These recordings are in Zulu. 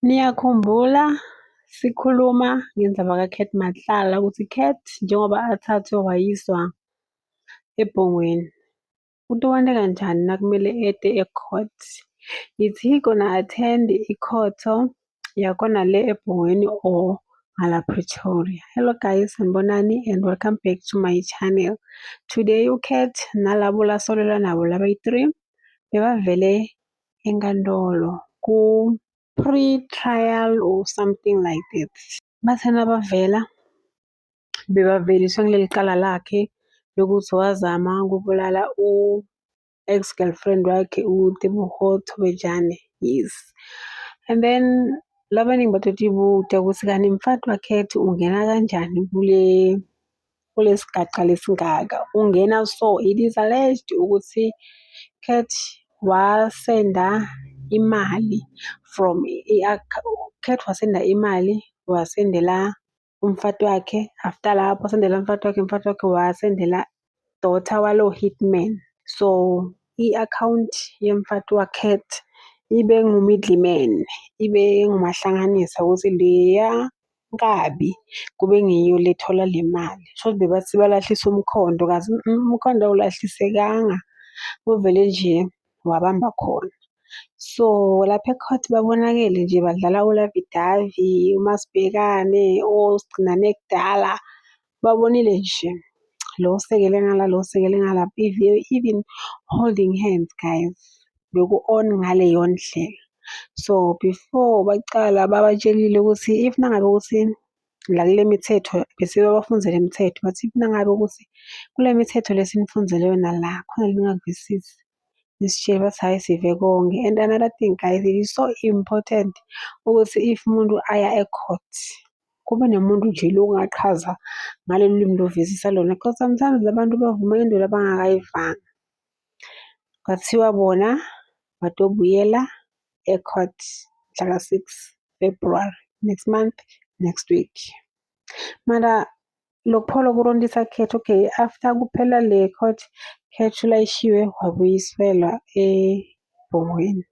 Niyakhumbula sikhuluma ngendaba kaKurt Matlala ukuthi Kurt njengoba athathwe wayiswa ebhongweni, uTumente kanjani nakumele ete e-court. Is he gonna attend i-court yakhona le ebhongweni or ngala Pretoria? Hello guys, sanibonani and welcome back to my channel. Today uKurt nalabo lasolelwa nabo labayi-3 bebavele enkantolo ku pre-trial or something like that. Bathe nabavela bebaveliswa kuleli cala lakhe lokuthi wazama ukubulala u-ex-girlfriend wakhe uTebogo Thobejane. Yes. And then labaningi batotibute ukuthi kanti mfati wakhe ungena kanjani kulesigaxa lesingaka. Ungena so it is alleged ukuthi Kurt wasenda imali from Kurt wasenda imali wasendela umfati wakhe. After lapho wasendela umfati wakhe wasendela daughter walo hitman. So i-account yemfati waKurt ibe ngu-middleman, ibe ngumahlanganisa ukuthi leya Nkabi kube ngiyo lethola le mali. So bebathi balahlisa umkhondo, kazi umkhondo awulahlisekanga, uvele nje wabamba khona. So lapha e-court babonakele nje badlala ulavidavi, umasibhekane, osigcinane kudala, babonile nje lo sekele ngala lo sekele ngala, even holding hands guys, beku-on ngaleyo ndlela. So before bacala babatshelile ukuthi if nangabe ukuthi la kule mithetho bese babafundzele imithetho, but if nangabe ukuthi kule mithetho lesinifundzele yona la khona lingakuvisisi nisitshele bathi hayi sive konke. And another thing guys, it is so important ukuthi if umuntu aya e-court kube nomuntu nje lokungaqhaza ngalolu limi lovisisa lona, because sometimes labantu bavuma into abangakayivanga. Kwathiwa bona batobuyela e-court mhlaka 6 February next month, next week. Mara lokuphola kurondisa Kurt, okay, after kuphela le court Kurt ulayishiwe wabuyiswelwa ebhongweni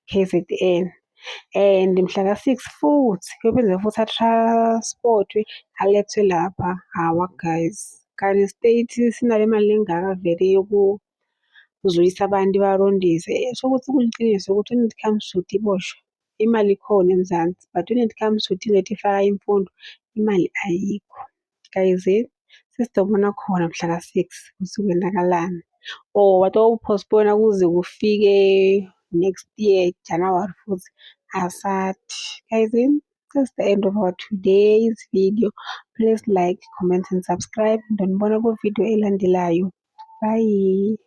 KZN. And mhlaka 6 futhi kuyophinde futhi atransportwe alethwe lapha. Hawa guys, kanti state sinale mali engaka vele yokuzwisa abantu barondise. So ukuthi kuliqiniso ukuthi when it comes to iboshwa imali ikhona eMzansi, but when it comes to ilethe ifaka imfundo imali ayikho. Guys, sesidobona khona mhlaka 6 ukuthi kwenzakalani, or batopostpone kuze kufike next year January futhi asathi. Guys, that's the end of our today's video. Please like, comment and subscribe. Ndonibona ku video elandelayo. Bye.